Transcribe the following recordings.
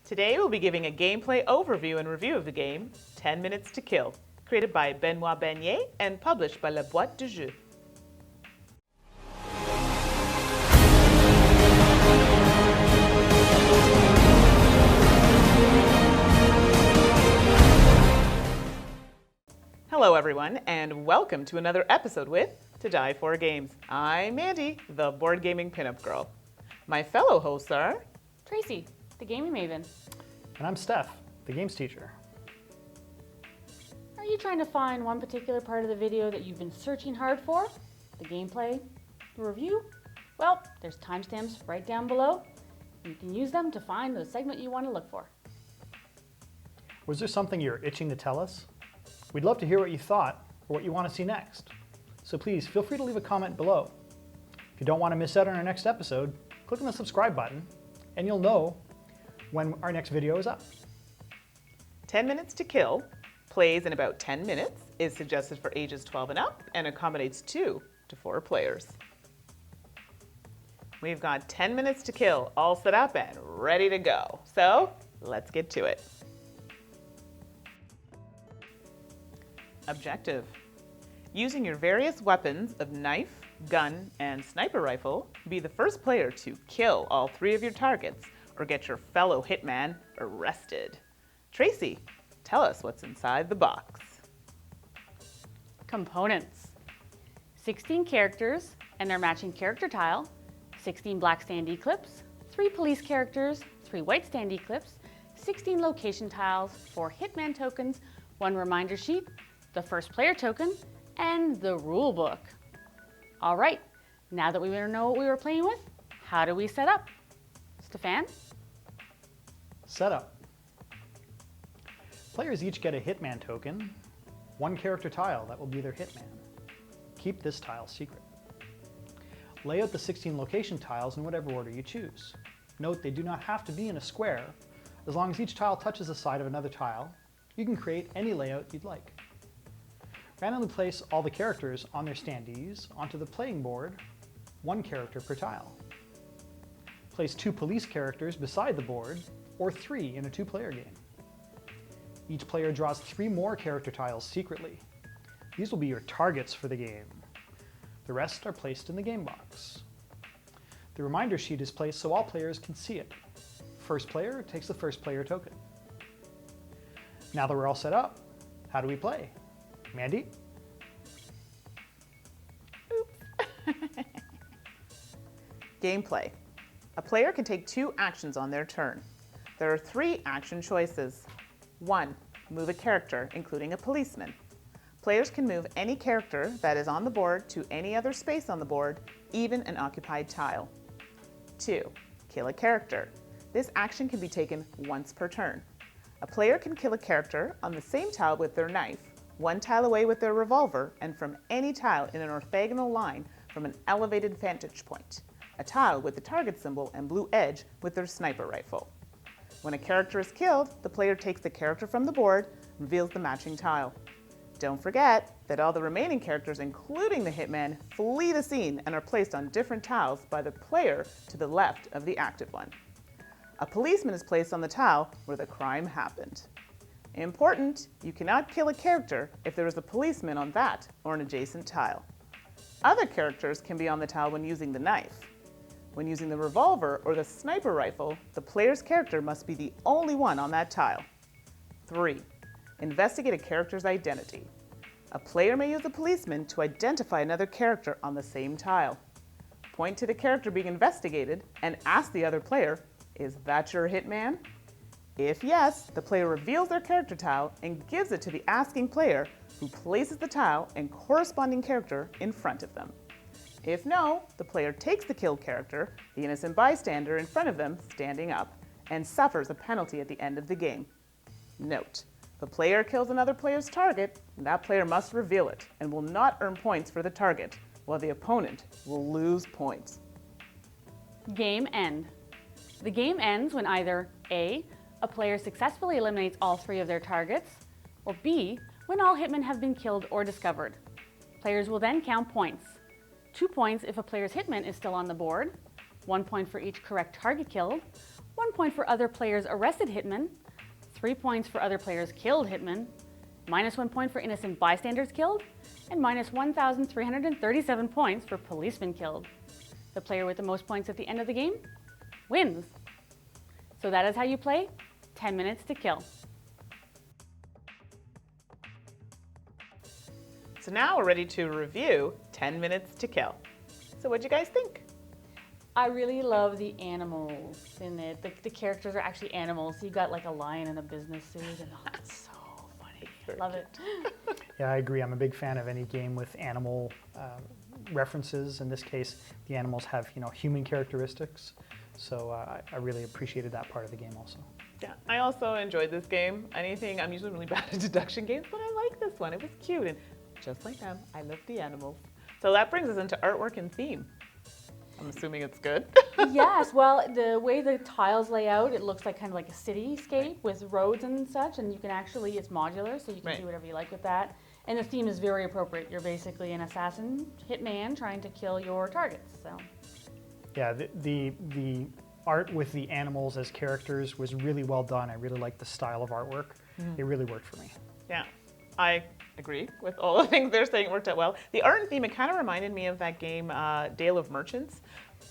Today we'll be giving a gameplay overview and review of the game, 10 Minutes to Kill, created by Benoit Bannier and published by Boîte de Jeu. Hello everyone, and welcome to another episode with To Die For Games. I'm Mandi, the board gaming pinup girl. My fellow hosts are Tracy, the gaming maven. And I'm Steph, the games teacher. Are you trying to find one particular part of the video that you've been searching hard for? The gameplay? The review? Well, there's timestamps right down below. You can use them to find the segment you want to look for. Was there something you're itching to tell us? We'd love to hear what you thought or what you want to see next. So please feel free to leave a comment below. If you don't want to miss out on our next episode, click on the subscribe button and you'll know when our next video is up. 10 Minutes to Kill plays in about 10 minutes, is suggested for ages 12 and up, and accommodates 2 to 4 players. We've got 10 minutes to kill all set up and ready to go. So let's get to it. Objective. Using your various weapons of knife, gun, and sniper rifle, be the first player to kill all 3 of your targets or get your fellow hitman arrested. Tracy, tell us what's inside the box. Components. 16 characters and their matching character tile, 16 black standee clips, 3 police characters, 3 white standee clips, 16 location tiles, 4 hitman tokens, 1 reminder sheet, the first player token, and the rule book. All right, now that we know what we were playing with, how do we set up? Stephane? Setup. Players each get a hitman token, 1 character tile that will be their hitman. Keep this tile secret. Lay out the 16 location tiles in whatever order you choose. Note they do not have to be in a square. As long as each tile touches the side of another tile, you can create any layout you'd like. Randomly place all the characters on their standees onto the playing board, 1 character per tile. Place 2 police characters beside the board, or 3 in a 2-player game. Each player draws 3 more character tiles secretly. These will be your targets for the game. The rest are placed in the game box. The reminder sheet is placed so all players can see it. First player takes the first player token. Now that we're all set up, how do we play? Mandi? Gameplay. A player can take 2 actions on their turn. There are 3 action choices. 1. Move a character, including a policeman. Players can move any character that is on the board to any other space on the board, even an occupied tile. 2. Kill a character. This action can be taken once per turn. A player can kill a character on the same tile with their knife, 1 tile away with their revolver, and from any tile in an orthogonal line from an elevated vantage point. A tile with the target symbol and blue edge with their sniper rifle. When a character is killed, the player takes the character from the board and reveals the matching tile. Don't forget that all the remaining characters, including the hitman, flee the scene and are placed on different tiles by the player to the left of the active one. A policeman is placed on the tile where the crime happened. Important, you cannot kill a character if there is a policeman on that or an adjacent tile. Other characters can be on the tile when using the knife. When using the revolver or the sniper rifle, the player's character must be the only one on that tile. 3. Investigate a character's identity. A player may use a policeman to identify another character on the same tile. Point to the character being investigated and ask the other player, "Is that your hitman?" If yes, the player reveals their character tile and gives it to the asking player, who places the tile and corresponding character in front of them. If no, the player takes the killed character, the innocent bystander in front of them standing up, and suffers a penalty at the end of the game. Note, if a player kills another player's target, that player must reveal it and will not earn points for the target, while the opponent will lose points. Game end. The game ends when either A, a player successfully eliminates all 3 of their targets, or B, when all hitmen have been killed or discovered. Players will then count points. 2 points if a player's hitman is still on the board, 1 point for each correct target killed, 1 point for other players arrested hitmen, 3 points for other players killed hitmen, -1 point for innocent bystanders killed, and -1,337 points for policemen killed. The player with the most points at the end of the game wins. So that is how you play 10 minutes to kill. So now we're ready to review 10 minutes to kill. So what'd you guys think? I really love the animals in it. The characters are actually animals. So you got like a lion in a business suit, and it's so funny. Love it. Yeah, I agree. I'm a big fan of any game with animal references. In this case, the animals have human characteristics. So I really appreciated that part of the game also. Yeah, I also enjoyed this game. I'm usually really bad at deduction games, but I like this one. It was cute, and just like them, I love the animals. So that brings us into artwork and theme. I'm assuming it's good. Yes, well, the way the tiles lay out, it looks like kind of like a cityscape with roads and such, and you can actually, it's modular, so you can do whatever you like with that. And the theme is very appropriate. You're basically an assassin, hitman, trying to kill your targets, so. Yeah, the art with the animals as characters was really well done. I really liked the style of artwork. It really worked for me. Yeah, I agree with all the things they're saying. It worked out well. The art and theme, it kind of reminded me of that game, Dale of Merchants.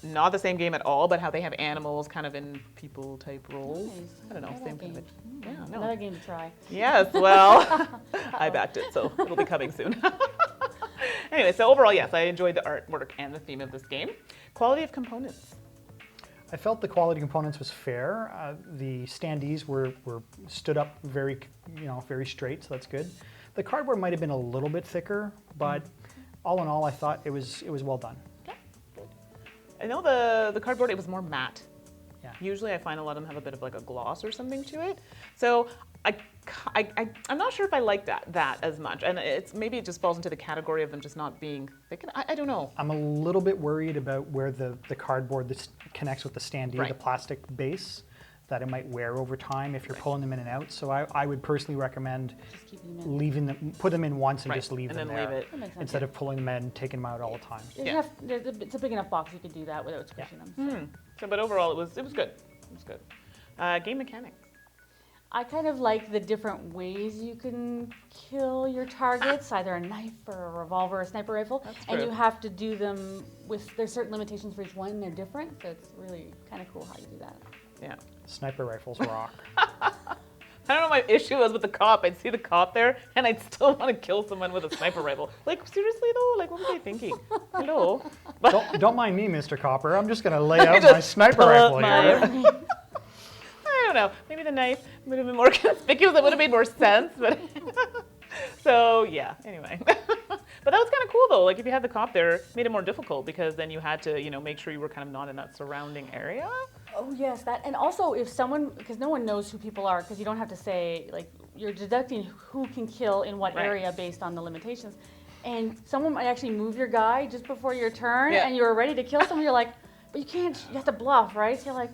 Not the same game at all, but how they have animals kind of in people type roles. Nice. I don't know, same kind of. Yeah, no. Another game to try. Yes, well, I backed it, so it'll be coming soon. Anyway, so overall, yes, I enjoyed the artwork and the theme of this game. Quality of components. I felt the quality components was fair. The standees were stood up very straight, so that's good. The cardboard might have been a little bit thicker, but all in all, I thought it was well done. Okay, good. I know the cardboard, it was more matte. Yeah. Usually I find a lot of them have a bit of like a gloss or something to it. So I'm not sure if I like that as much. And maybe it just falls into the category of them just not being thick. I don't know. I'm a little bit worried about where the cardboard connects with the standee, the plastic base, that it might wear over time if you're pulling them in and out. So I would personally recommend Just keeping them in. put them in once and just leave and them then there. leave it. That makes sense. Instead of pulling them in and taking them out all the time. It's a big enough box you could do that without squishing them. So, but overall, it was good. It was good. Game mechanics. I kind of like the different ways you can kill your targets, either a knife or a revolver or a sniper rifle. That's and true. you have to do them there's certain limitations for each one, and they're different, so it's really kind of cool how you do that. Yeah. Sniper rifles rock. I don't know what my issue was with the cop. I'd see the cop there, and I'd still want to kill someone with a sniper rifle. Like, seriously, though? Like, what were they thinking? Hello? Don't mind me, Mr. Copper. I'm just going to lay out my sniper rifle here. I don't know. Maybe the knife would have been more conspicuous. It would have made more sense. But so, yeah, anyway. But that was kind of cool, though. Like, if you had the cop there, it made it more difficult because then you had to, make sure you were kind of not in that surrounding area. Oh yes, that, and also if someone, because no one knows who people are, because you don't have to say, like, you're deducting who can kill in what area based on the limitations. And someone might actually move your guy just before your turn, and you're ready to kill someone, you're like, but you can't, you have to bluff, right? So you're like,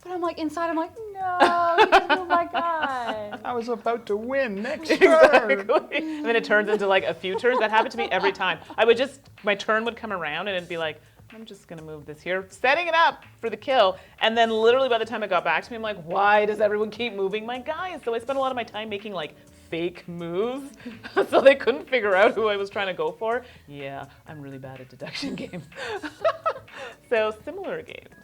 but I'm like, inside I'm like, no, you just moved my guy. I was about to win next turn. Exactly. And then it turns into like a few turns. That happened to me every time. My turn would come around and it'd be like, I'm just gonna move this here, setting it up for the kill. And then literally by the time it got back to me, I'm like, why does everyone keep moving my guys? So I spent a lot of my time making like fake moves so they couldn't figure out who I was trying to go for. Yeah, I'm really bad at deduction games. So similar games.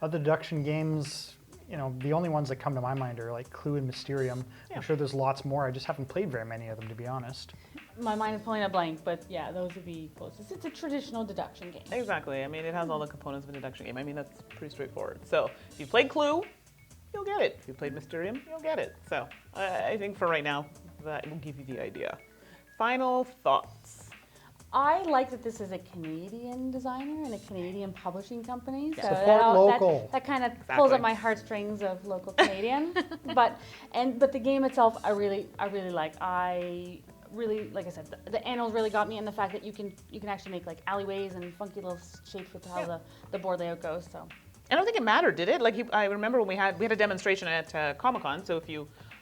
Other deduction games, the only ones that come to my mind are like Clue and Mysterium. Yeah. I'm sure there's lots more. I just haven't played very many of them, to be honest. My mind is pulling a blank, but yeah, those would be closest. It's a traditional deduction game. Exactly. I mean, it has all the components of a deduction game. I mean, that's pretty straightforward. So if you played Clue, you'll get it. If you played Mysterium, you'll get it. So I think for right now, that will give you the idea. Final thoughts. I like that this is a Canadian designer and a Canadian publishing company. So Support local. That kind of pulls at my heartstrings of local Canadian. but the game itself, I really like. I really, like I said, the animals really got me, and the fact that you can actually make like alleyways and funky little shapes with how the board layout goes. So. I don't think it mattered, did it? Like I remember when we had a demonstration at Comiccon. So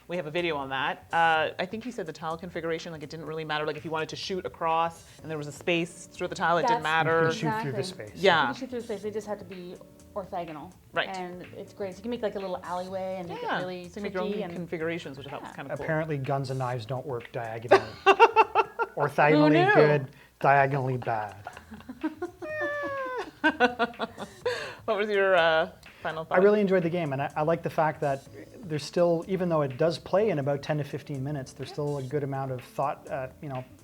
we have a video on that. I think he said the tile configuration, like it didn't really matter. Like if you wanted to shoot across and there was a space through the tile, it didn't matter. You can shoot through the space. Yeah. You can shoot through the space. They just had to be orthogonal. Right. And it's great. So you can make like a little alleyway and make it really so you make your own tricky and configurations, which I thought was kind of cool. Apparently, guns and knives don't work diagonally. Orthogonally knew? good, diagonally bad. What was your final thought? I really enjoyed the game, and I like the fact that there's still, even though it does play in about 10 to 15 minutes, there's still a good amount of thought,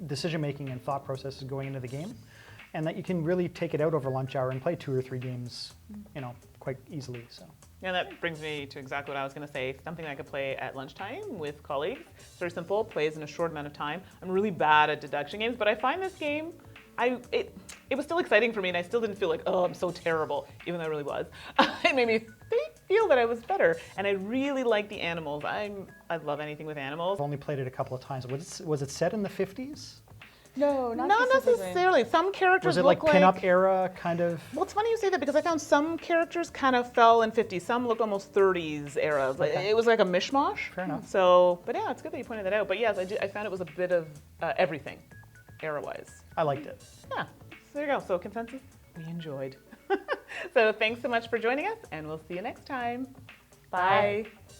decision making and thought processes going into the game, and that you can really take it out over lunch hour and play 2 or 3 games, quite easily. So. Yeah, that brings me to exactly what I was going to say. Something I could play at lunchtime with colleagues. It's very simple, plays in a short amount of time. I'm really bad at deduction games, but I find this game, it was still exciting for me, and I still didn't feel like, oh, I'm so terrible, even though I really was. It made me feel that I was better, and I really like the animals. I love anything with animals. I've only played it a couple of times. Was it set in the 50s? No, Not necessarily. Some characters Was it look like pinup era kind of? Well, it's funny you say that because I found some characters kind of fell in 50s. Some look almost 30s era. Okay. It was like a mishmash. Fair enough. So, but yeah, it's good that you pointed that out. But yes, I found it was a bit of everything, era-wise. I liked it. Yeah, so there you go. So consensus, we enjoyed. So thanks so much for joining us, and we'll see you next time. Bye. Bye.